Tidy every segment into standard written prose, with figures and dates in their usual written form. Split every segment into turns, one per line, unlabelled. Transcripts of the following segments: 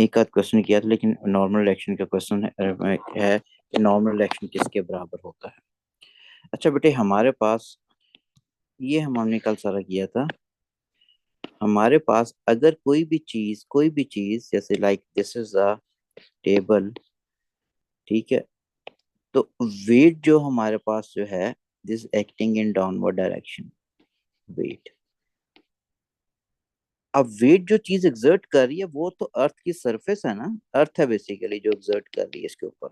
एक आध क्वेश्चन किया था, लेकिन नॉर्मल रिएक्शन का क्वेश्चन है कि नॉर्मल रिएक्शन किसके बराबर होता है। अच्छा बेटे, हमारे पास ये हमने कल सारा किया था। हमारे पास अगर कोई भी चीज जैसे like this is a table, ठीक है। तो वेट जो हमारे पास जो है, this acting in downward direction, weight. अब वेट जो चीज एक्सर्ट कर रही है वो तो अर्थ की सरफेस है ना, अर्थ है बेसिकली जो एक्सर्ट कर रही है इसके ऊपर,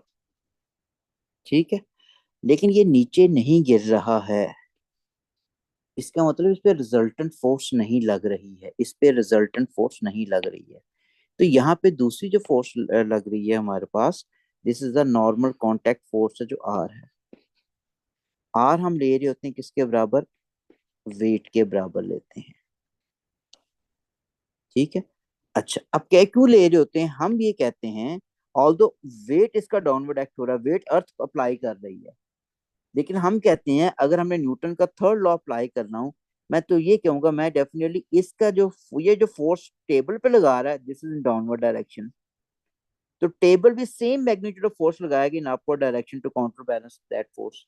ठीक है। लेकिन ये नीचे नहीं गिर रहा है, इसका मतलब इस पे रिजल्टेंट फोर्स नहीं लग रही है, इस पे रिजल्टेंट फोर्स नहीं लग रही है। तो यहाँ पे दूसरी जो फोर्स लग रही है हमारे पास, this is the normal contact force है जो आर है। आर हम ले रहे होते हैं किसके बराबर, वेट के बराबर लेते हैं, ठीक है। अच्छा, अब क्या क्यों ले रहे होते हैं, हम ये कहते हैं ऑल्दो वेट इसका डाउनवर्ड एक्ट हो रहा है, वेट अर्थ अप्लाई कर रही है, लेकिन हम कहते हैं अगर हमें न्यूटन का थर्ड लॉ अप्लाई करना हो, मैं तो ये कहूंगा मैं डेफिनेटली इसका जो ये जो फोर्स टेबल पे लगा रहा है, this is in downward direction, तो टेबल भी सेम मैग्नीट्यूड ऑफ फोर्स लगाएगी in upward direction to counter balance that force,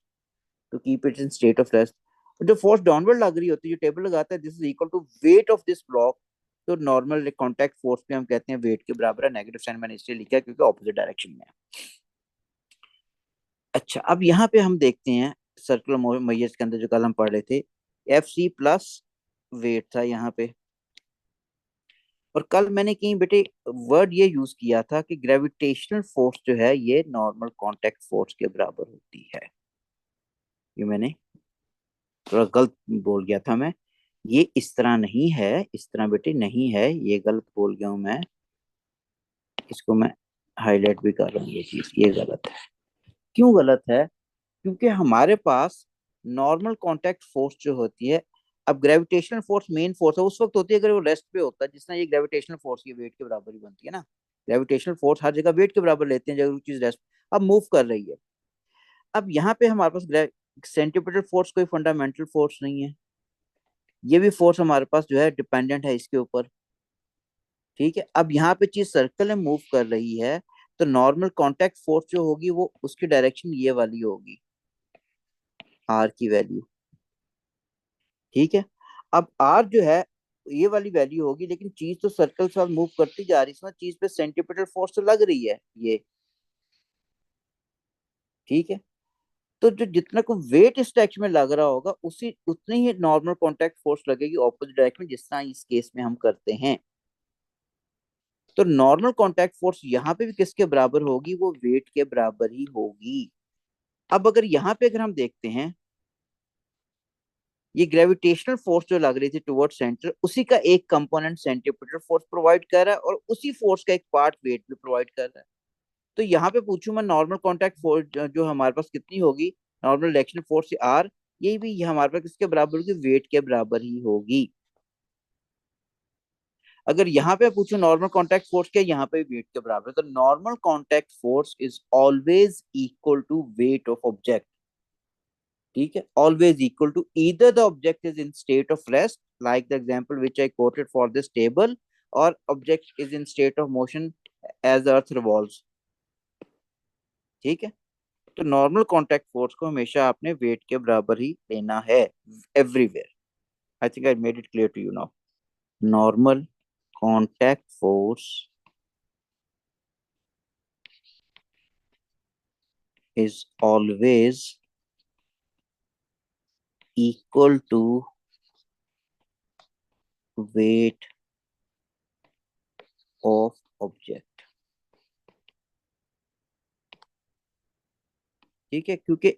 to keep it in state of rest. जो फोर्स डाउनवर्ड लग रही होती है, जो टेबल लगाता है, this is equal to weight of this block. तो नॉर्मल कॉन्टैक्ट फोर्स पे हम कहते हैं वेट के बराबर है, नेगेटिव साइन मैंने इसलिए लिखा है क्योंकि ऑपोजिट डायरेक्शन में है। अच्छा, अब यहाँ पे हम देखते हैं सर्कुलर मैयर्स के अंदर जो कल हम पढ़ रहे थे, एफ सी प्लस वेट था यहाँ पे। और कल मैंने कहीं बेटे वर्ड ये यूज किया था कि ग्रेविटेशनल फोर्स जो है ये नॉर्मल कांटेक्ट फोर्स के बराबर होती है। ये मैंने थोड़ा गलत बोल गया था मैं, ये इस तरह नहीं है, इस तरह बेटे नहीं है, ये गलत बोल गया हूं मैं। इसको मैं हाईलाइट भी कर रहा हूँ, ये चीज ये गलत है। क्यों गलत है, क्योंकि हमारे पास नॉर्मल कांटेक्ट फोर्स जो होती है, अब ग्रेविटेशनल फोर्स मेन फोर्स है उस वक्त होती है अगर वो रेस्ट पे होता है, जिस तरह ये ग्रेविटेशनल फोर्स ये वेट के बराबर ही बनती है ना। ग्रेविटेशनल फोर्स हर जगह वेट के बराबर लेते हैं जब वो चीज रेस्ट, अब मूव कर रही है। अब यहाँ पे हमारे पास सेंट्रीपिटल फोर्स कोई फंडामेंटल फोर्स नहीं है, ये भी फोर्स हमारे पास जो है डिपेंडेंट है इसके ऊपर, ठीक है। अब यहाँ पे चीज सर्कल में मूव कर रही है, तो नॉर्मल कांटेक्ट फोर्स जो होगी वो उसकी डायरेक्शन ये वाली होगी, आर की वैल्यू, ठीक है। अब आर जो है ये वाली वैल्यू होगी, लेकिन चीज तो सर्कल साथ मूव करती जा रही है, इसमें चीज पे सेंटीमीटर फोर्स तो लग रही है ये, ठीक है। तो जो जितना को वेट इस डायरेक्शन में लग रहा होगा उसी उतनी ही नॉर्मल कांटेक्ट फोर्स लगेगी ऑपोजिट डायरेक्शन में, जिस तरह इस केस में हम करते हैं। तो नॉर्मल कांटेक्ट फोर्स यहाँ पे भी किसके बराबर होगी, वो वेट के बराबर ही होगी। अब अगर यहाँ पे अगर हम देखते हैं, ये ग्रेविटेशनल फोर्स जो लग रही थी टुवर्ड सेंटर, उसी का एक कंपोनेंट सेंट्रीपिटल फोर्स प्रोवाइड कर रहा है, और उसी फोर्स का एक पार्ट वेट भी प्रोवाइड कर रहा है। तो यहाँ पे पूछूं मैं नॉर्मल कांटेक्ट फोर्स जो हमारे पास कितनी होगी, नॉर्मल डायरेक्शन फोर्स आर, ये भी ये हमारे पास किसके बराबर होगी, वेट के बराबर ही होगी। अगर यहाँ पे पूछो नॉर्मल कांटेक्ट फोर्स क्या, यहाँ पे वेट के बराबर है, तो normal contact force is always equal to weight of object, ठीक है। Always equal to either the object is in state of rest like the example which I quoted for this table, और object is in state of motion as earth revolves, ठीक है। तो normal contact force को हमेशा आपने wait के बराबर ही लेना है everywhere. I think I made it clear to you now. Normal contact force is always equal to weight of object, ठीक है। क्योंकि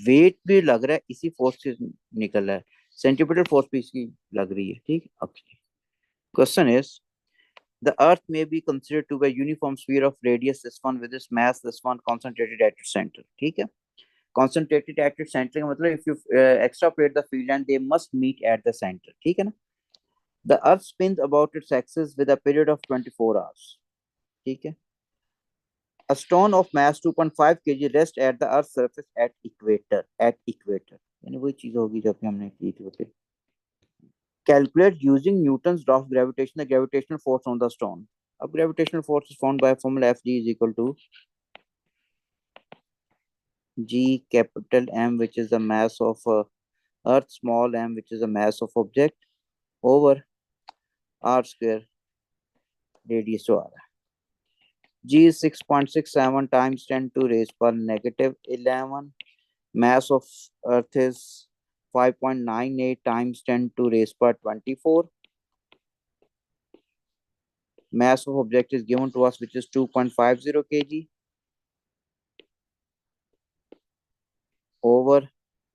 वेट भी लग रहा है इसी फोर्स से निकल रहा है, सेंटीमीटर फोर्स भी इसकी लग रही है, ठीक है। Okay, question is the earth may be considered to be a uniform sphere of radius this one with its mass this one concentrated at its center, ठीक है। concentrated at its center का मतलब if you extrapolate the field and they must meet at the center, ठीक है ना। the earth spins about its axis with a period of 24 hours, ठीक है। A stone of mass 2.5 kg rests at the earth's surface at equator, यानी वही चीज होगी जो अभी हमने की थी। Calculate using Newton's law of gravitation the gravitational force on the stone, अब gravitational force is found by formula Fg is equal to G capital M, which is the mass of Earth, small m, which is the mass of object, over R square, radius to R. G is 6.67 times 10 to raise per negative 11. Mass of Earth is 5.98 times 10 to raise per 24. Mass of object is given to us, which is 2.50 kg, over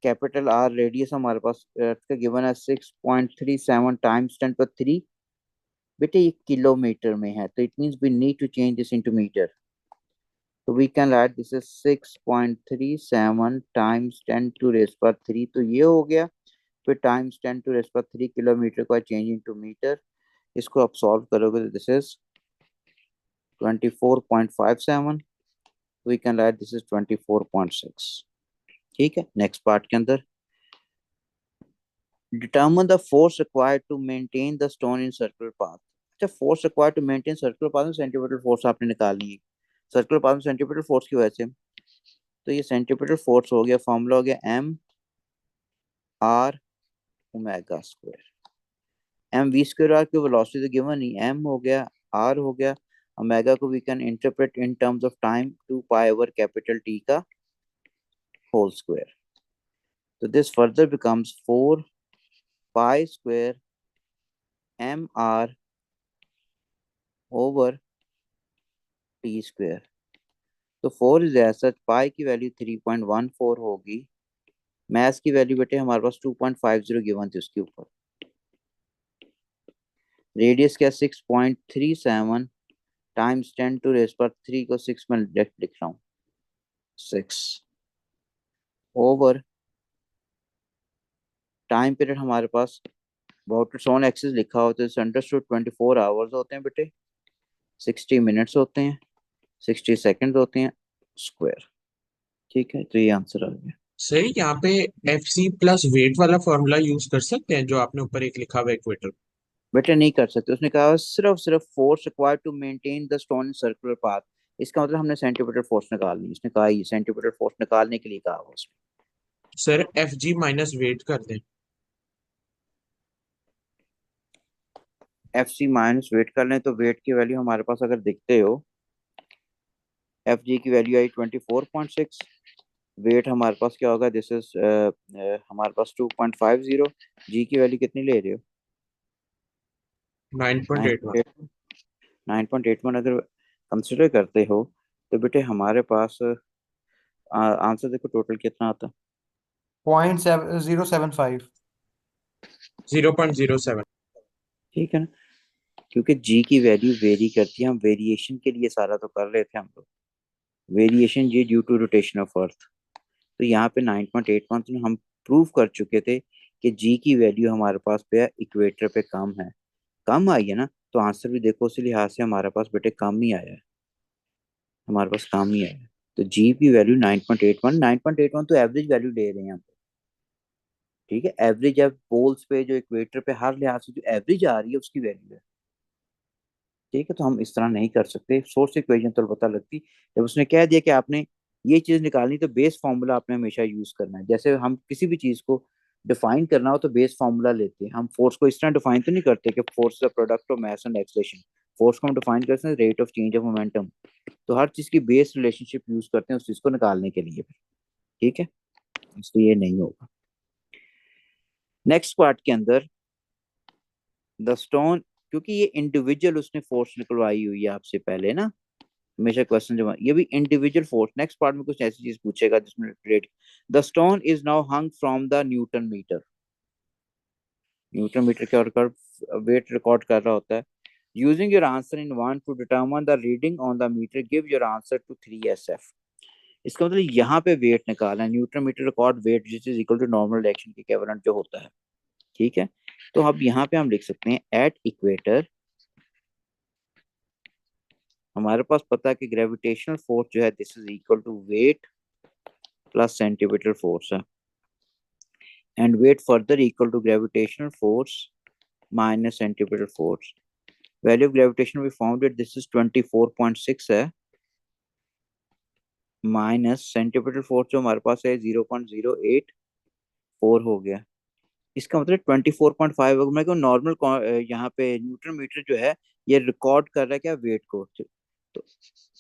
capital R radius हमारे पास अर्थ का given है 6.37 times 10 पर 3. बेटे ये kilometre में है, तो it means we need to change this into metre. तो we can write this is 6.37 times 10 to raise power 3. तो ये हो गया. फिर times 10 to raise power 3 kilometre को चेंज इनटू मीटर. इसको आप सॉल्व करोगे तो this is 24.57. We can write this is 24.6. ठीक है. नेक्स्ट पार्ट के अंदर determine the force required to maintain the stone in circular path. अच्छा, force required to maintain circular path में centripetal force आपने निकालनी है. circular path में centripetal force की वजह से, तो ये centripetal force हो गया, फॉर्मूला हो गया m r omega square. m v square r की वेलोसिटी तो गिवन नहीं, m हो गया, r हो गया, ओमेगा को we can interpret in terms of time 2 pi over capital T का होल स्क्वायर. तो this further becomes 4 pi square mr over t square. तो 4 इज एज सच, पाई की वैल्यू 3.14 होगी. मैथ्स की वैल्यू बेटे हमारे पास 2.50 गिवन थी उसके ऊपर. रेडियस क्या 6.37 टाइम्स 10 टू रेज पर 3 को 6 में डायरेक्ट लिख रहा हूँ, 6 ओवर टाइम पीरियड हमारे पास अबाउट इट्स ऑन एक्सिस लिखा होता है. अंडरस्टूड 24 आवर्स होते हैं बेटे, 60 मिनट्स होते हैं, 60 सेकंड होते हैं, स्क्वायर. ठीक है, तो ये आंसर आ गया.
सर यहाँ पे एफ सी प्लस वेट वाला फॉर्मूला यूज कर सकते हैं जो आपने ऊपर एक लिखा हुआ है इक्वेटर.
बेटा नहीं कर सकते, उसने कहा सिर्फ force required to maintain the stone in circular path. इसका मतलब हमने सेंटीमीटर फोर्स निकालनी, उसने कहा ये सेंटीमीटर फोर्स निकालने के लिए कहा हुआ उसने.
Sir F G minus weight कर दें.
एफ सी माइनस वेट कर लें, तो वेट की वैल्यू हमारे पास अगर देखते हो, एफ जी की वैल्यू आई 24.6. वेट हमारे पास क्या होगा, दिस इज हमारे पास 2.50. जी की वैल्यू कितनी ले रहे हो,
9.81.
9.81 अगर कंसिडर करते हो, तो बेटे हमारे पास आंसर देखो टोटल कितना आता है.
0.075.
0.07.
ठीक है ना, क्योंकि जी की वैल्यू वेरी करती है. हम वेरिएशन के लिए सारा तो कर रहे थे हम लोग, वेरिएशन ये due to rotation of earth. तो यहाँ पे 9.81 में हम प्रूव कर चुके थे कि जी की वैल्यू हमारे पास पे इक्वेटर पे कम है. कम आई है ना, तो आंसर भी देखो उसी लिहाज से हमारे पास बेटे कम ही आया है, हमारे पास कम ही आया है. तो जी की वैल्यू 9.81. 9.81 तो एवरेज वैल्यू ले रहे हैं हम. ठीक है, एवरेज अब पोल्स पे जो इक्वेटर पे हर लिहाज से जो एवरेज आ रही है उसकी वैल्यू है. ठीक है, तो हम इस तरह नहीं कर सकते. सोर्स इक्वेशन तो पता लगती, जब उसने कह दिया कि आपने ये चीज निकालनी, तो बेस फार्मूला आपने हमेशा यूज करना है. जैसे हम किसी भी चीज को डिफाइन करना हो तो बेस फार्मूला लेते हैं. हम फोर्स को इस तरह डिफाइन तो नहीं करते कि force is a product of mass and acceleration. Force को हम डिफाइन करते हैं rate of change of momentum. तो हर चीज की बेस रिलेशनशिप यूज करते हैं उस चीज को निकालने के लिए. ठीक है, इसलिए ये नहीं होगा. नेक्स्ट पार्ट के अंदर द स्टोन, क्योंकि ये इंडिविजुअल उसने फोर्स निकलवाई हुई है आपसे पहले ना, हमेशा क्वेश्चन जब ये भी इंडिविजुअल फोर्स. नेक्स्ट पार्ट में कुछ ऐसी चीज पूछेगा जिसमें relate. The stone is now hung from the newton meter. Newton meter के वेट रिकॉर्ड कर रहा होता है. Using your answer in one to determine the reading on the meter, give your answer to 3SF. इसका मतलब यहाँ पे weight निकालना है. Newton meter record weight which is equal to normal direction के इक्विवेलेंट जो होता है. ठीक है, तो अब यहाँ पे हम लिख सकते हैं एट इक्वेटर. हमारे पास पता है कि ग्रेविटेशनल फोर्स जो है this is equal to weight plus centimetre force है, and weight further equal to gravitational force minus centimetre force. Value of gravitation we found it, this is 24.6 है, माइनस सेंटीमीटर फोर्स जो हमारे पास है 0.084 हो गया। इसका मतलब 24.5 अगर मैं नॉर्मल यहाँ पे न्यूटन मीटर जो है ये रिकॉर्ड कर रहा है क्या वेट को, तो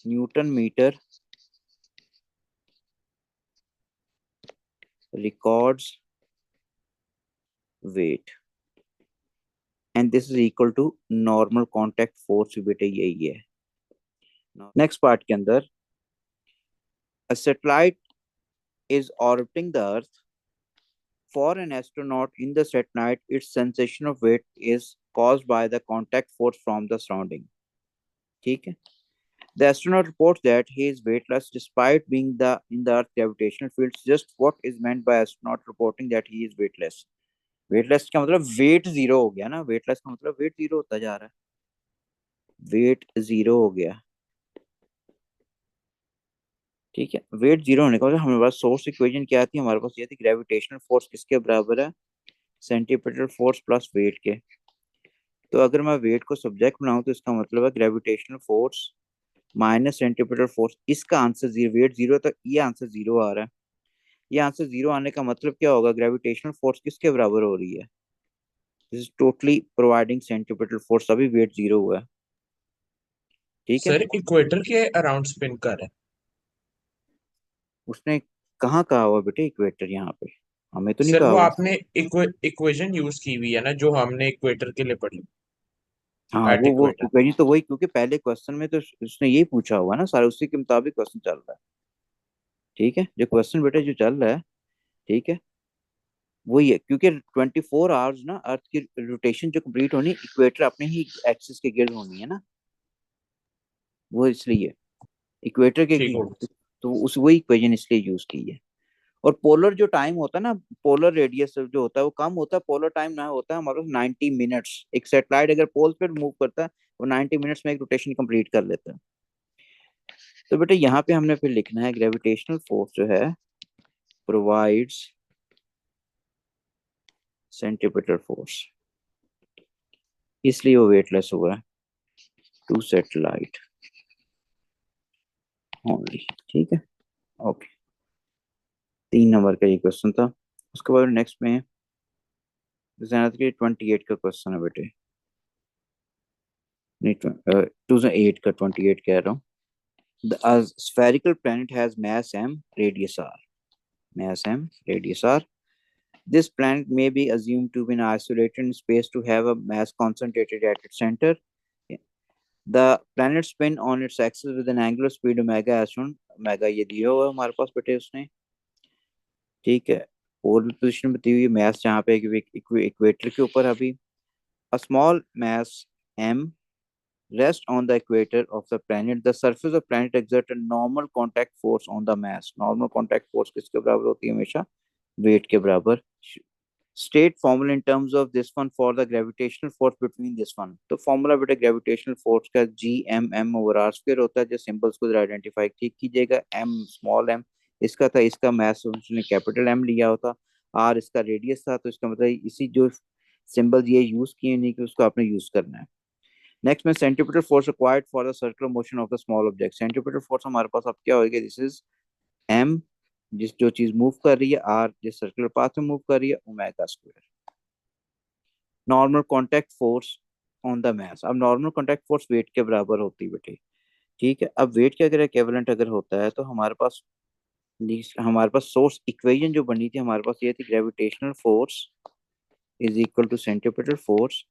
newton meter records weight and this is equal to normal contact force, बेटे यही है। नेक्स्ट पार्ट के अंदर, a satellite is orbiting the earth. For an astronaut in the satellite, its sensation of weight is caused by the contact force from the surrounding. ठीक है। The astronaut reports that he is weightless despite being in the Earth's gravitational field. Just what is meant by astronaut reporting that he is weightless? Weightless का मतलब weight zero हो गया ना, weightless का मतलब weight zero होता जा रहा है, weight zero हो गया। ठीक है, वेट जीरो होने का मतलब हमारे पास सोर्स इक्वेशन क्या थी, हमारे पास ये थी ग्रेविटेशनल फोर्स किसके बराबर है, सेंटीमीटर फोर्स प्लस वेट के। तो अगर मैं वेट को सब्जेक्ट बनाऊं तो इसका मतलब है gravitational force minus centimetre force, इसका आंसर जीरो, वेट जीरो, तो ये आंसर जीरो आ रहा है। ये आंसर जीरो आने का मतलब क्या होगा, ग्रेविटेशनल फोर्स किसके बराबर हो रही है, this is totally providing centimetre force, अभी वेट जीरो हुआ है। ठीक है,
सर इक्वेटर के अराउंड स्पिन कर रहा है।
उसने कहाँ कहा हुआ बेटे इक्वेटर, यहाँ पे हमें तो नहीं
सर
कहा
वो
हुआ।
आपने इक्वेशन यूज की हुई है ना जो हमने इक्वेटर के लिए पढ़ी,
हाँ
एट
वो
इक्वेटर।
वही तो, वही क्योंकि पहले क्वेश्चन में तो उसने यही पूछा हुआ ना सारा, उसी के मुताबिक क्वेश्चन चल रहा है। ठीक है, जो क्वेश्चन बेटा जो चल रहा है, ठीक है, वही है, क्योंकि 24 आवर्स ना अर्थ की रोटेशन जो कंप्लीट होनी इक्वेटर अपने ही एक्सिस के गिर्द होनी है ना, वो इसलिए इक्वेटर के
ठीक होगा।
तो उस वही इक्वेशन इसलिए यूज की है। और पोलर जो टाइम होता है ना, पोलर रेडियस जो होता है वो कम होता है, पोलर टाइम ना होता है हमारे पास 90 मिनट्स। एक सैटेलाइट अगर पोल पे मूव करता है वो 90 मिनट्स में एक रोटेशन कंप्लीट कर लेता है। तो बेटा यहाँ पे हमने फिर लिखना है ग्रेविटेशनल फोर्स जो है प्रोवाइड्स सेंटीमीटर फोर्स, इसलिए वो वेटलेस हुआ है टू सैटेलाइट ओनली। ठीक है, ओके, 3 नंबर का ये क्वेश्चन था। उसके बाद नेक्स्ट में 28 का क्वेश्चन है बेटे, नहीं 2008 का, 28 कह रहा हूँ। A spherical planet has mass m, radius r. Mass m, radius r. This planet may be assumed to be isolated in space to have a mass concentrated at its center. The planet spin on its axis with an angular speed omega as shown. Omega ये दिया हुआ है हमारे पास बेटे उसने। ठीक है, और भी पोजिशन बताई हुई है, मैस जहाँ पे इक्वेटर के ऊपर अभी। A small mass m rest on the equator of the planet. The surface of the planet exert a normal contact force on the mass. Normal contact force किसके बराबर होती है हमेशा, वेट के बराबर। State formula in terms of this one for the gravitational force between this one, तो formula बेटा gravitational force का G M M over R square होता है। जो सिंबल्स को आइडेंटिफाई ठीक कीजिएगा, एम स्मॉल एम इसका था, इसका मैस उसने कैपिटल एम लिया होता, आर इसका रेडियस था, तो इसका मतलब इसी जो सिंबल्स ये यूज किए नहीं कि उसको आपने यूज करना है। नेक्स्ट में centimetre force required for the circular motion of the small object. Centimetre force हमारे पास अब क्या होगा, दिस इज एम, जिस जो चीज मूव कर रही है, आर जिस सर्कुलर पाथ में मूव कर रही है, omega square. Normal contact force on the mass, अब नॉर्मल कांटेक्ट फोर्स वेट के बराबर होती है बेटे। ठीक है, अब वेट के अगर इक्विवेलेंट अगर होता है तो हमारे पास सोर्स इक्वेशन जो बनी थी हमारे पास ये थी, gravitational force is equal to centimetre force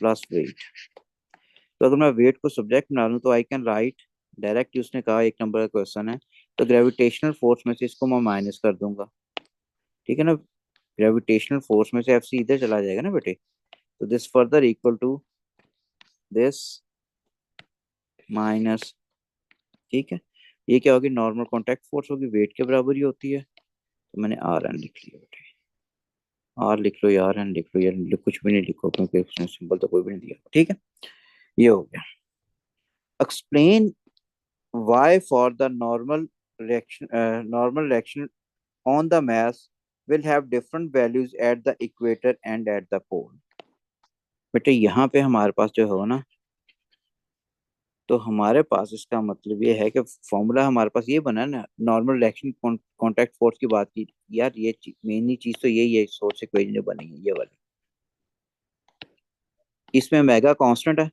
plus weight. तो अगर मैं वेट को सब्जेक्ट बना लूँ तो आई कैन राइट डायरेक्ट, उसने कहा 1 नंबर का क्वेश्चन है, तो ग्रेविटेशनल फोर्स में से इसको मैं माइनस कर दूंगा। ठीक है ना, ग्रेविटेशनल फोर्स में से एफ सी इधर चला जाएगा ना बेटे, तो this further equal to this minus. ठीक है, ये क्या होगी, नॉर्मल कॉन्टैक्ट फोर्स होगी, वेट के बराबर ही होती है, तो मैंने आर एन लिख लिया बेटे। आर लिख लो या आर एन लिख लो, या कुछ भी नहीं लिखो क्योंकि उसने सिंबल तो कोई भी नहीं दिया। ठीक है, ये हो गया। Explain why for the normal reaction on the mass will have different values at the equator and at the pole। बेटे यहाँ पे हमारे पास जो हो ना, तो हमारे पास इसका मतलब ये है कि फॉर्मूला हमारे पास ये बना है ना, नॉर्मल डायरेक्शन कॉन्टैक्ट फोर्स की बात की यार, ये मेन ही चीज तो यही है, सोर्स इक्वेशन जो बनी है ये वाली। इसमें मेगा कांस्टेंट है,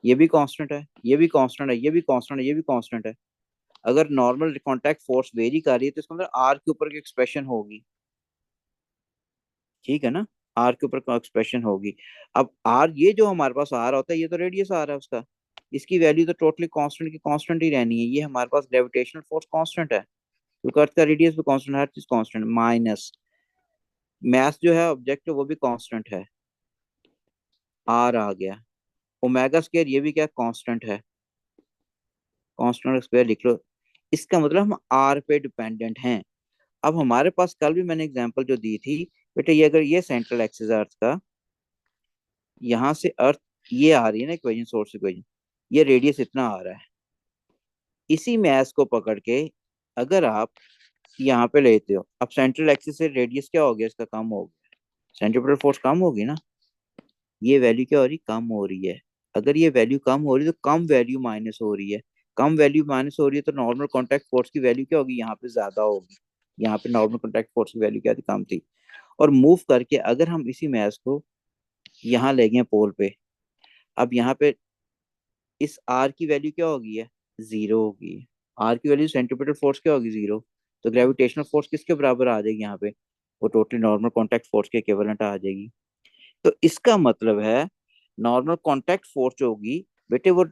ये भी कांस्टेंट है, ये भी कांस्टेंट है, ये भी कांस्टेंट है, ये भी कांस्टेंट है। अगर नॉर्मल कॉन्टैक्ट फोर्स वेरी कर रही है तो इसका मतलब आर के ऊपर की एक्सप्रेशन होगी, ठीक है ना, आर के ऊपर एक्सप्रेशन होगी। अब आर, ये जो हमारे पास आर होता है ये तो रेडियस आ रहा है उसका, इसकी वैल्यू तो टोटली कांस्टेंट की कांस्टेंट ही रहनी है। ये हमारे पास ग्रेविटेशनल फोर्स कांस्टेंट है, क्योंकि अर्थ का रेडियस भी कांस्टेंट, हर चीज कांस्टेंट, माइनस मास जो है ऑब्जेक्ट वो भी कांस्टेंट है, आर आ गया। ओमेगा स्क्वायर ये भी क्या कांस्टेंट है, कांस्टेंट स्क्वायर लिख लो। इसका मतलब हम आर पे डिपेंडेंट हैं। अब हमारे पास कल भी मैंने एग्जांपल जो दी थी, बेटा ये अगर ये सेंट्रल एक्सिस अर्थ का, यहाँ से अर्थ ये आ रही है ना इक्वेशन, सोर्स इक्वेशन, ये रेडियस इतना आ रहा है। इसी मैथ को पकड़ के अगर आप यहाँ पे लेते हो, अब सेंट्रल एक्सिस से रेडियस क्या हो गया इसका, कम हो गया, सेंट्रीपिटल फोर्स कम होगी ना, ये वैल्यू क्या हो रही, कम हो रही है। अगर ये वैल्यू कम हो रही है तो कम वैल्यू माइनस हो रही है, कम वैल्यू माइनस हो रही है तो नॉर्मल कॉन्टैक्ट फोर्स की वैल्यू क्या होगी, यहाँ पे ज्यादा होगी। यहाँ पे नॉर्मल कॉन्टैक्ट फोर्स की वैल्यू क्या थी, कम थी। और मूव करके अगर हम इसी मैथ को यहाँ ले गए पोल पे, अब यहाँ पे इस आर की वैल्यू क्या होगी है, जीरो होगी। आर की वैल्यू सेंटीमीटर फोर्स क्या होगी, जीरो। तो ग्रेविटेशनल फोर्स किसके बराबर आ जाएगी यहाँ पे, वो टोटली नॉर्मल कॉन्टैक्ट फोर्स के इक्विवेलेंट आ जाएगी। तो इसका मतलब है नॉर्मल कॉन्टैक्ट फोर्स जो होगी बेटे, वो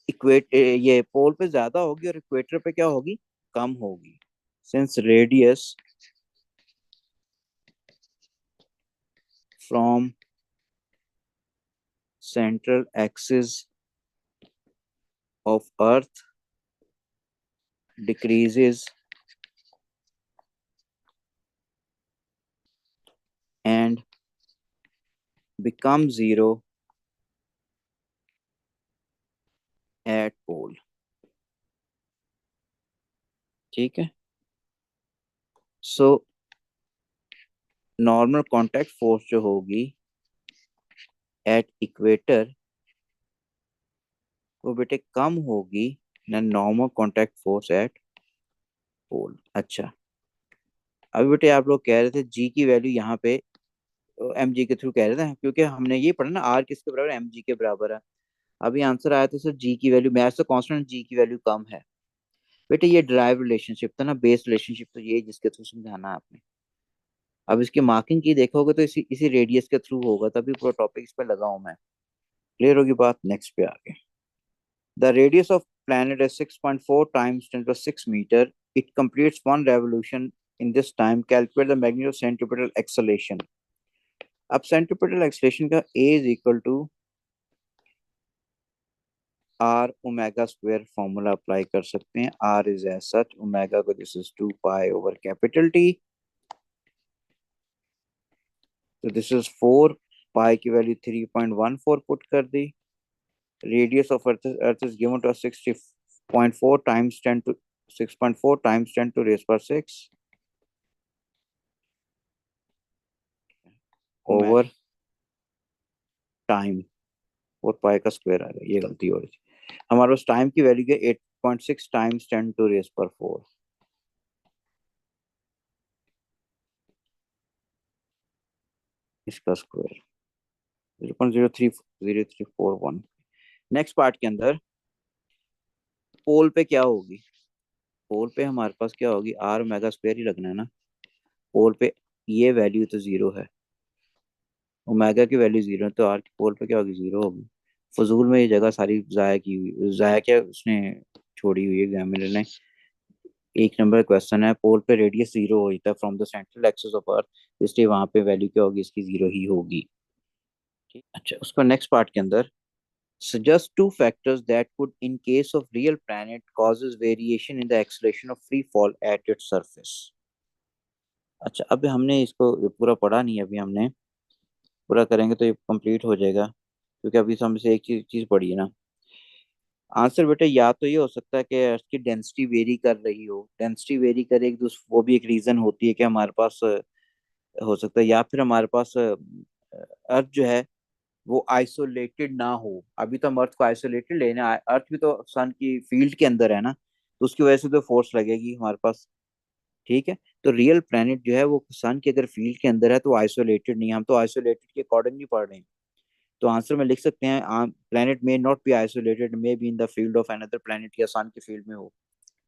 इक्वेट ये पोल पे ज्यादा होगी और इक्वेटर पे क्या होगी, कम होगी। Since radius from central axis of earth decreases and become zero at pole, ठीक है। सो नॉर्मल कॉन्टैक्ट फोर्स जो होगी एट इक्वेटर, वो बेटे कम होगी ना नॉर्मल कॉन्टैक्ट फोर्स एट पोल। अच्छा, अभी बेटे आप लोग कह रहे थे जी की वैल्यू यहाँ पे एम जी के थ्रू कह रहे थे, क्योंकि हमने ये पढ़ा ना आर किसके बराबर, एम जी के बराबर है। अभी आंसर आया था सर जी की वैल्यू, मैथ से कांस्टेंट जी की वैल्यू कम है। बेटे ये ड्राइव रिलेशनशिप था ना, बेस रिलेशनशिप, तो ये जिसके थ्रू समझाना आपने। अब इसकी मार्किंग की देखोगे तो इसी इसी रेडियस के थ्रू होगा, तभी पूरा टॉपिक इस पे लगाऊं मैं। क्लियर होगी बात, नेक्स्ट पे आगे। The radius of planet is 6.4 times 10 to the 6 meter. It completes one revolution in this time. Calculate the magnitude of centripetal acceleration. अब centripetal acceleration का A is equal to R omega square formula apply कर सकते हैं। R is as such, omega को this is 2 pi over capital T. So this is 4, pi की value 3.14 put कर दी। Radius of Earth is given to us 60.4 times 10 to 6.4 times 10 to raise per 6 over time, और पाई का square आ रहा है, ये गलती हो रही थी। हमारे पास टाइम की वैल्यू है 8.6 टाइम्स 10 टू रेस पर 4, इसका स्क्वायर 0.030341। नेक्स्ट पार्ट के अंदर पोल पे क्या होगी, पोल पे हमारे पास क्या होगी, आर मेगा स्क्वायर ही लगना है ना। पोल पे ये वैल्यू तो जीरो है, ओमेगा की वैल्यू जीरो है, तो आर की पोल पे क्या होगी, जीरो होगी। फजूल में ये जगह सारी जाया की हुई, जाया क्या उसने छोड़ी हुई है एग्जामिनर ने। एक नंबर क्वेश्चन है, पोल पे रेडियस जीरो होता है from the central axis of अर्थ, इसलिए वहां पे वैल्यू क्या होगी, इसकी जीरो ही होगी। ठीक, अच्छा उसका नेक्स्ट पार्ट के अंदर suggest two factors that could in case of real planet causes variation in the acceleration of free fall at its surface। अच्छा अब हमने इसको पूरा पढ़ा नहीं, अभी हमने पूरा करेंगे तो ये कंप्लीट हो जाएगा, क्योंकि अभी तो हमसे एक चीज चीज पढ़ी है ना। आंसर बेटा या तो ये हो सकता है कि अर्थ की डेंसिटी वेरी कर रही हो, डेंसिटी वेरी करे एक दूसरे, वो भी एक रीजन होती है कि हमारे पास हो सकता है, या फिर हमारे पास अर्थ जो है वो आइसोलेटेड ना हो। अभी तो हम अर्थ को आइसोलेटेड लेना, अर्थ भी तो सन की फील्ड के अंदर है ना, तो उसकी वजह से तो फोर्स लगेगी हमारे पास। ठीक है। तो रियल प्लेनेट जो है वो सन के अगर फील्ड के अंदर है तो आइसोलेटेड नहीं है, हम तो आइसोलेटेड के अकॉर्डिंग नहीं पढ़ रहे हैं। तो आंसर में लिख सकते हैं planet may not be isolated, may be in the field of another planet, या सन के फील्ड में हो।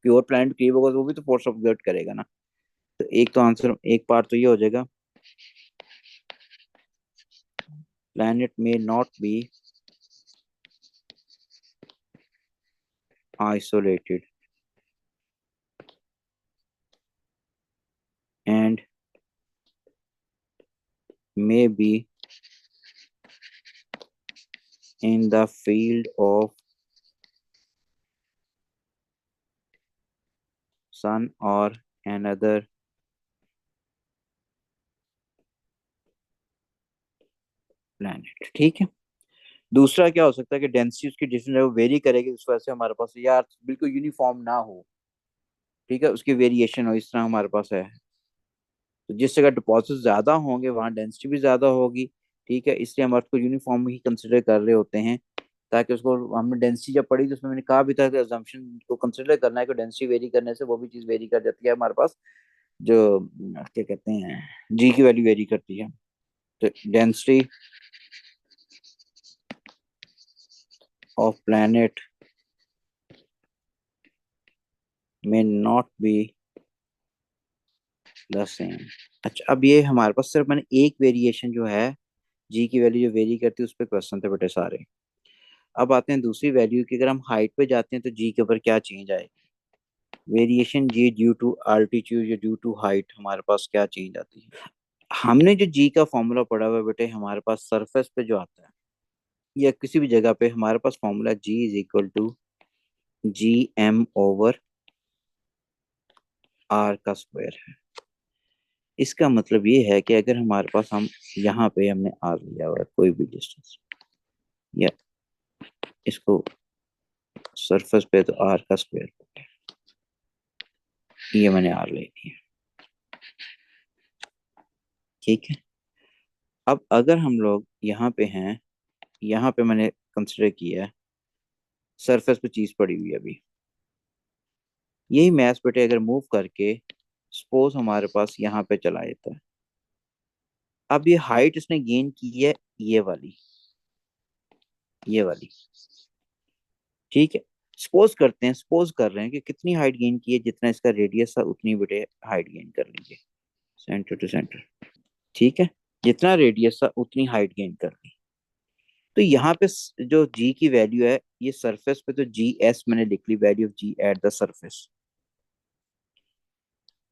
प्योर प्लेनेट करीब होगा तो वो भी तो फोर्स ऑब्जर्व करेगा ना। तो एक तो आंसर, एक पार्ट तो ये हो जाएगा, planet may not be isolated and may be in the field of sun और another planet। ठीक है। दूसरा क्या हो सकता है कि डेंसिटी उसकी डिफरेंट है, वो वेरी करेगी, उस वजह से हमारे पास यार बिल्कुल यूनिफॉर्म ना हो। ठीक है, उसकी वेरिएशन हो, इस तरह हमारे पास है। तो जिस जगह डिपॉजिट ज्यादा होंगे वहां डेंसिटी भी ज्यादा होगी। ठीक है, इसलिए हम अर्थ को यूनिफॉर्म ही कंसिडर कर रहे होते हैं, ताकि उसको हमने डेंसिटी जब पढ़ी तो उसमें मैंने कहा भी था कि अजम्पशन को कंसिडर करना है कि डेंसिटी वेरी करने से वो भी चीज वेरी कर जाती है हमारे पास, जो क्या कहते हैं, जी की वैल्यू वेरी करती है। तो डेंसिटी ऑफ प्लैनेट में नॉट बी द सेम। अच्छा, अब ये हमारे पास सिर्फ मैंने एक वेरिएशन जो है, जी की वैल्यू जो वेरी करती है उस पर क्वेश्चन थे बेटे सारे। अब आते हैं दूसरी वैल्यू की, अगर हम हाइट पे जाते हैं तो जी के ऊपर क्या चेंज आएगी। Variation G due to altitude या ड्यू टू हाइट, हमारे पास क्या चेंज आती है। हमने जो जी का फॉर्मूला पढ़ा हुआ है बेटे, हमारे पास सरफेस पे जो आता है या किसी भी जगह पे, हमारे पास formula g is equal to G M over R का स्क्वायर है। इसका मतलब ये है कि अगर हमारे पास, हम यहाँ पे हमने आर लिया हुआ है कोई भी डिस्टेंस, या इसको सरफेस पे तो आर का स्क्वायर, ये मैंने आर ले लिया। ठीक है। अब अगर हम लोग यहाँ पे हैं, यहाँ पे मैंने कंसिडर किया है, सरफेस पे चीज पड़ी हुई है अभी, यही मैथ बेटे अगर मूव करके सपोज हमारे पास यहाँ पे चला जाता है। अब ये हाइट इसने गेन की है, ये वाली, ये वाली। ठीक है। सपोज करते हैं, सपोज कर रहे हैं कि कितनी हाइट गेन की है, जितना इसका रेडियस था उतनी बेटे हाइट गेन कर लीजिए, सेंटर टू सेंटर। ठीक है। जितना रेडियस था उतनी हाइट गेन कर ली। तो यहाँ पे जो जी की वैल्यू है, ये सरफेस पे तो जी एस मैंने लिख ली, value of ji at the surface.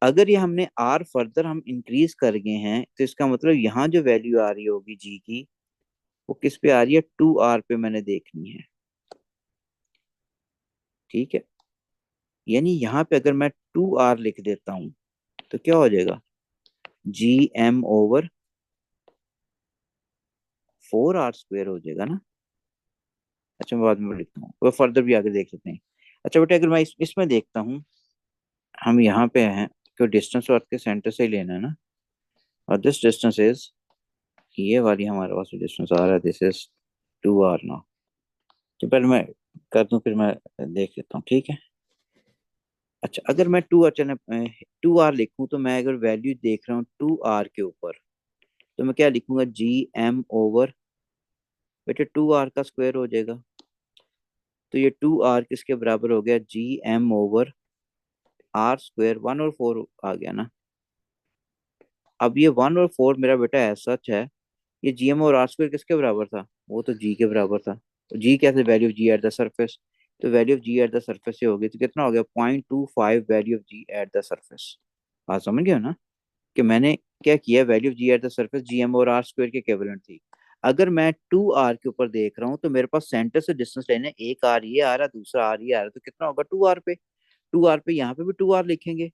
अगर ये हमने आर फर्दर हम इंक्रीज कर गए हैं, तो इसका मतलब यहाँ जो वैल्यू आ रही होगी जी की, वो किस पे आ रही है, टू आर पे मैंने देखनी है। ठीक है। यानी यहाँ पे अगर मैं टू आर लिख देता हूँ तो क्या हो जाएगा, G M over four R square हो जाएगा ना। अच्छा, मैं बाद में लिखता हूँ, वो फर्दर भी आगे देख लेते हैं। अच्छा बेटा, अगर मैं इसमें देखता हूँ, हम यहाँ पे हैं, क्यों डिस्टेंस अर्थ के सेंटर से ही लेना है ना, और दिस डिस्टेंस इज, ये वाली हमारे पास डिस्टेंस आ रहा है, दिस इज टू आर ना। तो पहले मैं कर दूं, फिर मैं देख लेता हूँ। ठीक है। अच्छा, अगर मैं टू आर चले, टू आर लिखूं, तो मैं अगर वैल्यू देख रहा हूँ टू आर के ऊपर, तो मैं क्या लिखूंगा, जी एम ओवर, बेटे टू आर का स्क्वायर हो जाएगा। तो ये टू आर किसके बराबर हो गया, G M over R square, one और फोर आ गया ना। अब ये वन और फोर मेरा बेटा ऐसा सच है, ये जी एम और आर स्क्वायर किसके बराबर था, वो तो जी के बराबर था। तो जी कैसे, value of ji at the surface. तो value of ji at the surface से होगी, तो कितना हो गया, 0.25 value of ji at the surface. बात समझ गया ना, कि मैंने क्या किया, value of ji at the surface G M और आर स्क्वायर के इक्विवेलेंट थी। अगर मैं टू आर के ऊपर देख रहा हूँ तो मेरे पास सेंटर से डिस्टेंस लेने, एक आर ये आ रहा है, दूसरा आर ये आ रहा है, तो कितना होगा टू आर पे। टू आर पे यहाँ पे भी टू आर लिखेंगे,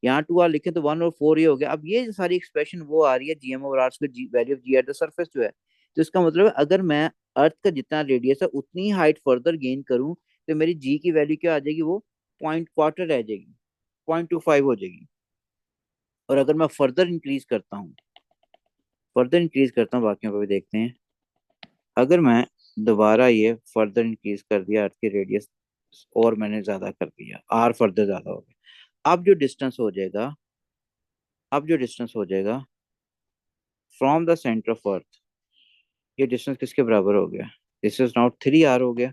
यहाँ टू आर लिखे तो वन और फोर ये हो गया। अब ये जो सारी एक्सप्रेशन वो आ रही है GM over R square, value of ji at the surface जो है। तो इसका मतलब है अगर मैं अर्थ का जितना रेडियस है उतनी ही हाइट फर्दर गेन करूं, तो मेरी जी की वैल्यू क्या आ जाएगी, वो पॉइंट क्वार्टर रह जाएगी, 0.25 हो जाएगी। और अगर मैं फर्दर इंक्रीज करता हूँ, फर्दर इंक्रीज करता हूँ, बाकियों को भी देखते हैं। अगर मैं दोबारा ये फर्दर इंक्रीज कर दिया अर्थ की रेडियस, और मैंने ज्यादा कर दिया, आर फर्दर ज्यादा हो गया, अब जो डिस्टेंस हो जाएगा, अब जो डिस्टेंस हो जाएगा from the centre of Earth, ये डिस्टेंस किसके बराबर हो गया? दिस इज नॉट 3 आर हो गया,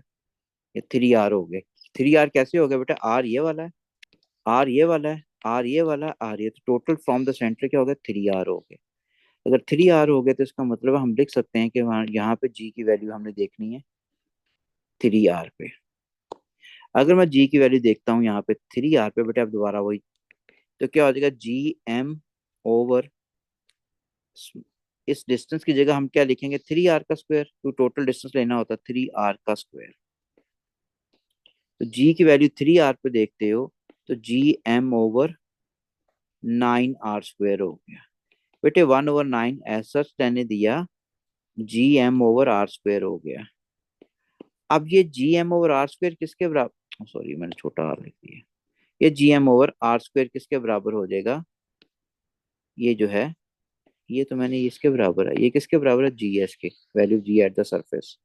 ये 3 आर हो गया। 3 आर कैसे हो गया बेटा? आर ये वाला है, आर ये वाला है, आर ये वाला है, आर ये, तो टोटल फ्रॉम द सेंटर क्या हो गया? 3 आर हो गया। अगर 3 आर हो गया तो इसका मतलब हम लिख सकते हैं कि वहाँ यहाँ पे जी की वैल्यू हमने देखनी है 3 आर पे। अगर मैं जी की वैल्यू देखता हूँ यहाँ पे 3 आर पे बेटा, अब दोबारा वही, तो क्या हो जाएगा? जी एम ओवर, इस डिस्टेंस की जगह हम क्या लिखेंगे? 3 आर का स्क्वायर, तो टोटल डिस्टेंस लेना होता है 3 आर का स्क्वायर। तो जी की वैल्यू 3 आर पे देखते हो, तो G M over 9 R square हो गया। बेटे 1/9 ऐसा मैंने दिया, G M over R square हो गया। अब ये G M over R square किसके बराबर, सॉरी मैंने छोटा आर लिख दिया, ये G M over R square किसके बराबर हो जाएगा? ये जो है, ये तो मैंने इसके बराबर है, ये किसके बराबर है? जी एस के, value G at the surface.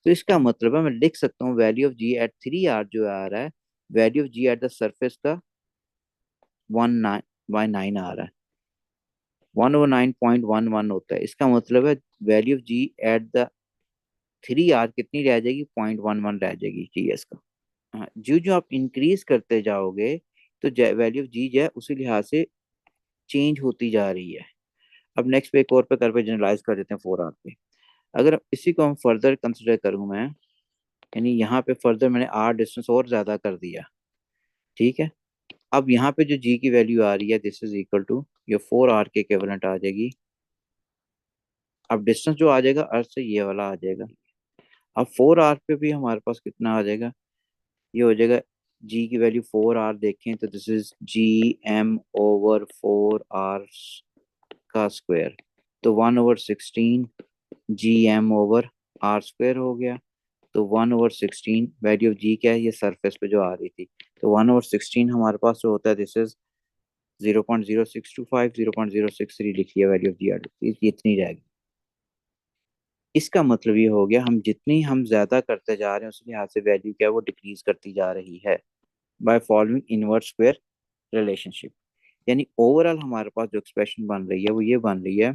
तो इसका मतलब है मैं लिख सकता हूँ value of ji at 3 R जो आ रहा है, value of ji at the surface का 1/9 आ रहा है, 1/9.11 होता है। इसका मतलब है value of ji at the 3 R कितनी रह जाएगी? 0.11 रह जाएगी जी एस का। हाँ, जो जो आप इंक्रीज करते जाओगे तो वैल्यू ऑफ जी जो है उसी लिहाज से चेंज होती जा रही है। अब नेक्स्ट पे एक और पे कर पे जनरलाइज कर देते हैं 4 आर पे। अगर इसी को हम फर्दर कंसिडर करूं मैं, यानी यहाँ पे फर्दर मैंने आर डिस्टेंस और ज्यादा कर दिया, ठीक है। अब यहाँ पे जो जी की वैल्यू आ रही है, दिस इज इक्वल टू, ये 4 आर के इक्विवेलेंट आ जाएगी। अब डिस्टेंस जो आ जाएगा अर्थ से ये वाला आ जाएगा। अब 4 आर पे भी हमारे पास कितना आ जाएगा? ये हो जाएगा, जी की वैल्यू 4 आर देखें तो this is G M over 4 R का स्क्वायर, तो 1/16 G M over R square हो गया। तो 1/16 वैल्यू ऑफ जी क्या है? ये सरफेस पे जो आ रही थी, तो 1/16 हमारे पास जो होता है दिस इज 0.0625, 0.063 लिख लिया वैल्यू ऑफ जी आर, ये इतनी रहेगी। इसका मतलब ये हो गया, हम जितनी हम ज्यादा करते जा रहे हैं उस लिहाज से वैल्यू क्या है वो डिक्रीज करती जा रही है, by following inverse square relationship. यानी ओवरऑल हमारे पास जो एक्सप्रेशन बन रही है वो ये बन रही है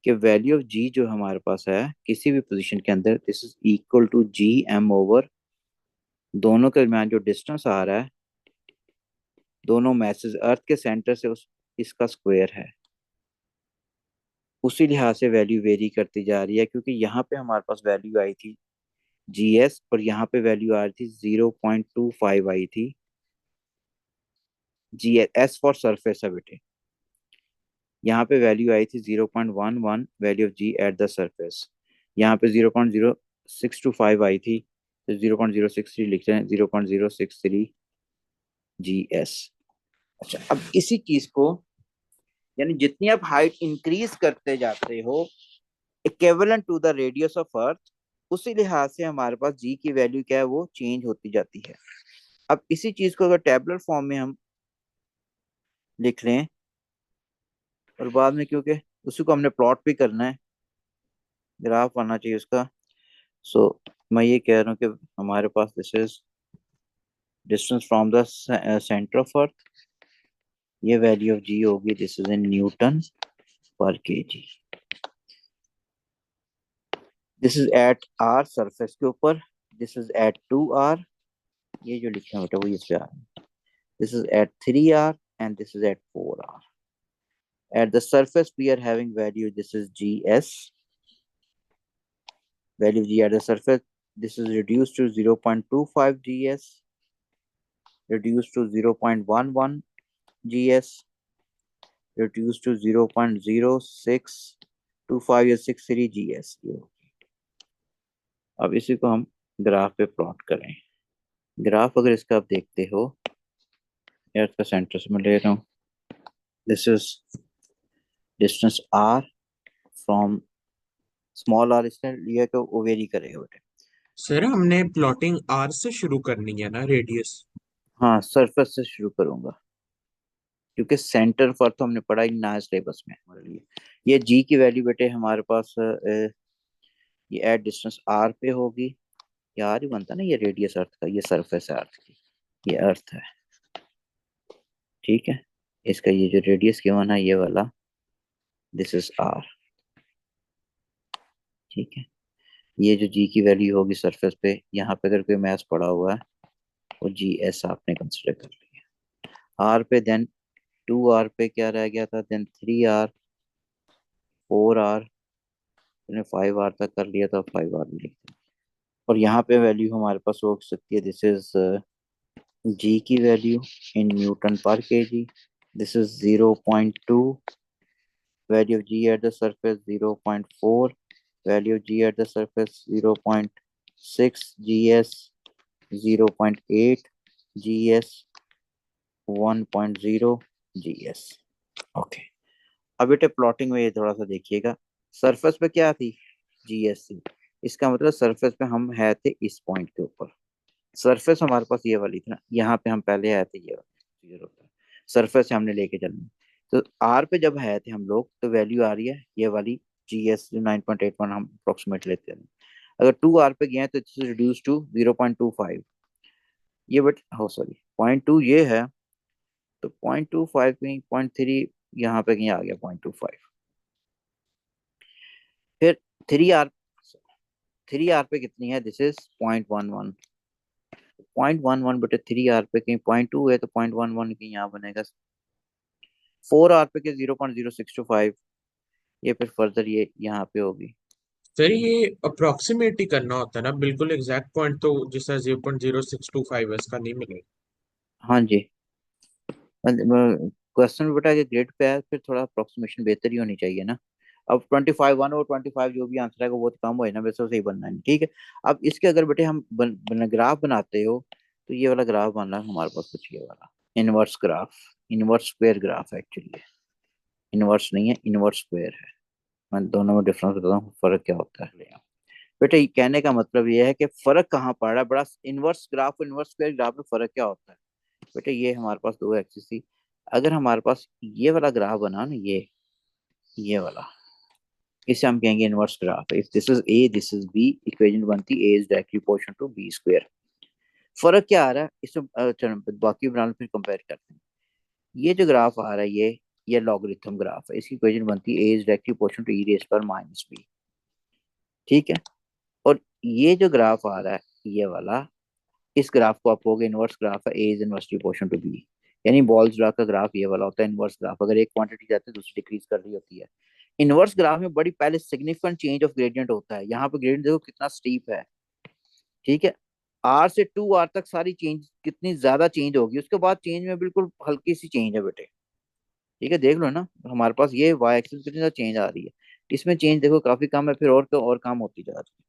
कि वैल्यू ऑफ जी जो हमारे पास है किसी भी पोजीशन के अंदर, this is equal to G M over, दोनों के दरमियान जो डिस्टेंस आ रहा है दोनों मैसेज अर्थ के सेंटर से उस इसका स्क्वायर है। उसी लिहाज से वैल्यू वेरी करती जा रही है, क्योंकि यहाँ पे हमारे पास वैल्यू आई थी जी एस, और यहाँ पे वैल्यू आ रही थी 0.25 आई थी G S, S for surface है बेटे। यहाँ पे वैल्यू आई थी 0.11 value of ji at the surface, यहाँ पे 0.0625 आई थी, तो 0.063 लिख रहे हैं, 0.063 जी एस। अच्छा, अब इसी चीज को, यानी जितनी आप हाइट इंक्रीज करते जाते हो equivalent to the radius of earth, उसी लिहाज से हमारे पास जी की वैल्यू क्या है वो चेंज होती जाती है। अब इसी चीज को अगर टेबुलर फॉर्म में हम लिख लें, और बाद में क्योंकि उसी को हमने प्लॉट भी करना है, ग्राफ आना चाहिए उसका, सो मैं ये कह रहा हूँ कि हमारे पास this is distance from the centre of Earth, ये वैल्यू ऑफ जी होगी, this is in newton per KG. This is at our surface के ऊपर, दिस इज एट 2 आर, ये जो लिखा है बेटा वो इस पे आ रहा है, this is at 3 R and this is at 4 r. At the surface, we are having value. This is GS. Value G at the surface. This is reduced to 0.25 GS, reduced to 0.11 GS, reduced to 0.0625 या 63 GS। अब इसी को हम graph पे plot करें। Graph अगर इसका आप देखते हो, अर्थ का सेंटर से मैं ले रहा हूँ, this is distance r from small r, इसने लिया तो वो वेरी करेगा बेटे।
सर हमने प्लॉटिंग आर से शुरू करनी है ना, रेडियस?
हाँ, सरफेस से शुरू करूंगा, क्योंकि सेंटर फॉर तो हमने पढ़ा ही ना सिलेबस में हमारे लिए। ये जी की वैल्यू बेटे हमारे पास ये एट डिस्टेंस आर पे होगी, यार ही बनता ना, ये रेडियस अर्थ का, ये सरफेस है अर्थ की, ये अर्थ है। ठीक है, इसका ये जो रेडियस गिवन है ये वाला, दिस इज आर। ठीक है, ये जो जी की वैल्यू होगी सरफेस पे, यहाँ पे अगर कोई मैथ पड़ा हुआ है वो जी एस आपने कंसिडर कर लिया। आर पे देन 2 आर पे क्या रह गया था, देन 3 आर, 4 आर, 5 आर तक कर लिया था, 5 आर लिखते हैं। और यहाँ पे वैल्यू हमारे पास हो सकती है, दिस इज जी की value in newton per KG, this is 0.2, value of g at the surface 0.4, value of g at the surface 0.6, gs 0.8, gs 1.0, gs। Okay, अब बेटे प्लॉटिंग में ये थोड़ा सा देखिएगा, सरफेस पे क्या थी, जीएस थी। इसका मतलब सरफेस पे हम है थे इस पॉइंट के ऊपर, सरफेस हमारे पास ये वाली थी ना, यहाँ पे हम पहले आए थे, ये वाली जीरो था, सरफेस से हमने लेके चलना। तो आर पे जब आए थे हम लोग तो वैल्यू आ रही है ये वाली, जी एस 9.81 हम अप्रोक्सीमेट लेते हैं। अगर 2 आर पे गए हैं तो इट्स रिड्यूस टू 0.25, ये बट हो सॉरी 0.2 ये है, तो 0.25 कहीं 0.3 यहाँ पे कहीं आ गया 0.25। फिर 3 आर पे कितनी है, दिस इज 0.11, 0.11 बटे 3 आर पे कहीं 0.2 है तो 0.11 की यहाँ बनेगा। 4 आर पे के 0.0625, ये फिर फर्दर ये यहाँ पे होगी।
फिर ये अप्रोक्सीमेट ही करना होता है ना, बिल्कुल एग्जैक्ट पॉइंट तो जिसका 0.0625 है इसका नहीं मिलेगा।
हाँ जी, क्वेश्चन में बेटा कि ग्रेड पे है, फिर थोड़ा अप्रोक्सीमेशन बेहतर ही होनी चाहिए ना। अब 25 1 और 25 जो भी आंसर आएगा बहुत कम हो ना, वैसे सही बनना है, ठीक है। अब इसके अगर बेटे हम ग्राफ बनाते हो, तो ये वाला ग्राफ बनना है हमारे पास कुछ ये वाला inverse graph, inverse square graph actually है, इनवर्स नहीं है, इनवर्स स्क्वायर है। मैं दोनों में डिफरेंस बताता हूँ, फर्क क्या होता है। बेटा ये कहने का मतलब ये है कि फर्क कहाँ पड़ रहा है, बड़ा इनवर्स ग्राफ और इनवर्स स्क्वायर ग्राफ में फर्क क्या होता है। बेटा ये हमारे पास दो एक्सिस थी, अगर हमारे पास ये वाला ग्राफ बना ना, ये वाला, इसे हम कहेंगे inverse graph. If this is A, this is B, equation बनती A is directly proportional to B square. फर्क क्या आ रहा है इसमें, चलो बाकी बना लो फिर कंपेयर करते हैं। ये जो ग्राफ आ रहा है ये लॉगरिथम ग्राफ है, इसकी इक्वेशन बनती है A is directly proportional to e raise पर माइनस बी। ठीक है, और ये जो ग्राफ आ रहा है ये वाला, इस ग्राफ को आप कहोगे इनवर्स ग्राफ है, A is inversely proportional to B. यानी बॉल्स ग्राफ का ग्राफ ये वाला होता है इनवर्स ग्राफ, अगर एक क्वांटिटी जाती है दूसरी डिक्रीज कर रही होती है। इनवर्स ग्राफ में बड़ी पहले सिग्निफिकेंट चेंज ऑफ ग्रेडियंट होता है, यहाँ पे ग्रेडियंट देखो कितना स्टीप है। ठीक है, आर से 2 आर तक सारी चेंज कितनी ज्यादा चेंज होगी, उसके बाद चेंज में बिल्कुल हल्की सी चेंज है बेटे। ठीक है, देख लो ना हमारे पास ये वाई एक्सिस कितनी ज्यादा चेंज आ रही है, इसमें चेंज देखो काफी कम है, फिर और तो और कम होती जा रही है।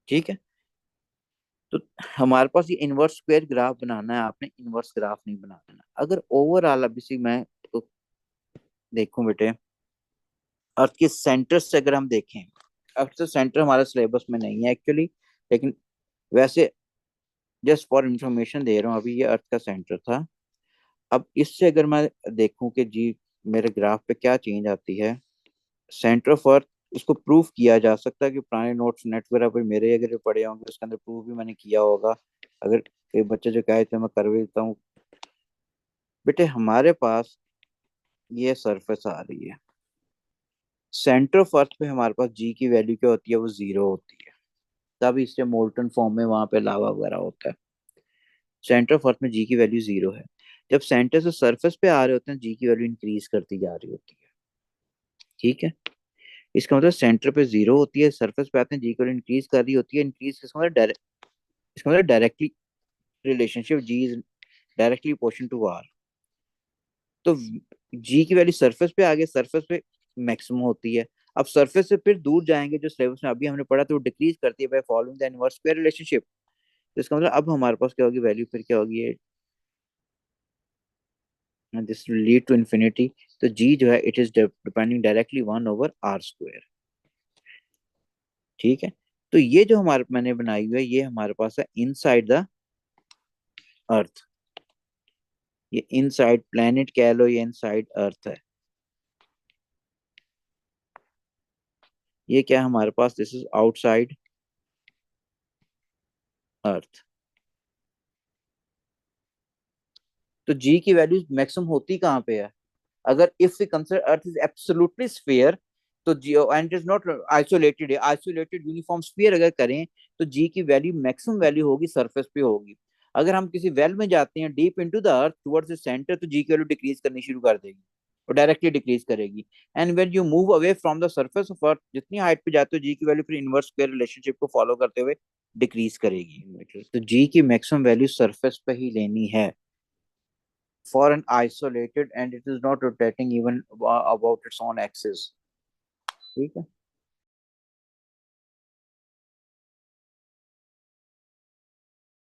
ठीक है, तो हमारे पास ये इनवर्स स्क्वायर ग्राफ बनाना है, आपने इनवर्स ग्राफ नहीं बनाना। अगर ओवरऑल अभी से मैं तो देखूं बेटे, अर्थ के सेंटर से अगर हम देखें, अर्थ से सेंटर हमारे सिलेबस में नहीं है एक्चुअली, लेकिन वैसे जस्ट फॉर इंफॉर्मेशन दे रहा हूँ, अभी ये अर्थ का सेंटर था। अब इससे अगर मैं देखूं कि जी मेरे ग्राफ पे क्या चेंज आती है, सेंटर ऑफ अर्थ, इसको प्रूफ किया जा सकता है कि पुराने नोट्स नेट वगैरह पर मेरे अगर पड़े होंगे उसके अंदर प्रूफ भी मैंने किया होगा, अगर कोई बच्चे जो कहे थे मैं कर भी देता हूँ। बेटे हमारे पास ये सरफेस आ रही है, सेंटर ऑफ अर्थ पे हमारे पास जी की वैल्यू क्या होती है, वो 0 होती है, तब इससे मोल्टन फॉर्म में वहां पे लावा वगैरह होता है। सेंटर ऑफ अर्थ में जी की वैल्यू 0 है, जब सेंटर से सरफेस पे आ रहे होते हैं जी की वैल्यू इंक्रीज करती जा रही होती है। ठीक है, इसका मतलब सेंटर पे 0 होती है, सरफेस पे आते हैं जी की वैल्यू इंक्रीज कर रही होती है, इंक्रीज इसका मतलब इसका मतलब directly relationship G is directly proportional to R. तो जी की वैल्यू सरफेस पे आ गई, सरफेस पे मैक्सिमम होती है। अब सरफेस से फिर दूर जाएंगे, जो सिलेबस में अभी हमने पढ़ा तो वो डिक्रीज करती है by following the inverse square relationship. तो इसका मतलब अब हमारे पास क्या होगी वैल्यू, फिर क्या होगी, दिस लीड टू इन्फिनिटी। तो जी जो है it is depending directly 1/r²। ठीक है, तो ये जो हमारे मैंने बनाई हुई है ये हमारे पास है इनसाइड द अर्थ, ये इनसाइड प्लेनेट कह लो, ये इनसाइड अर्थ है। ये क्या है हमारे पास, दिस इज आउटसाइड अर्थ। तो जी की वैल्यू मैक्सिमम होती कहाँ पे है? अगर if we consider earth is absolutely sphere, तो जी and is not isolated, isolated uniform sphere अगर करें, तो जी की वैल्यू मैक्सिमम वैल्यू होगी सरफेस पे होगी। अगर हम किसी वेल में जाते हैं deep into the earth towards the centre, तो जी की वैल्यू डिक्रीज करनी शुरू कर देगी और डायरेक्टली डिक्रीज करेगी। And when you move away from the surface of earth, जितनी हाइट पे जाते हो जी की वैल्यू फिर इनवर्स स्क्वायर रिलेशनशिप को फॉलो करते हुए डिक्रीज करेगी। तो जी की मैक्सिमम वैल्यू सरफेस पे ही लेनी है for an isolated and it is not rotating even about its own axis। ठीक है।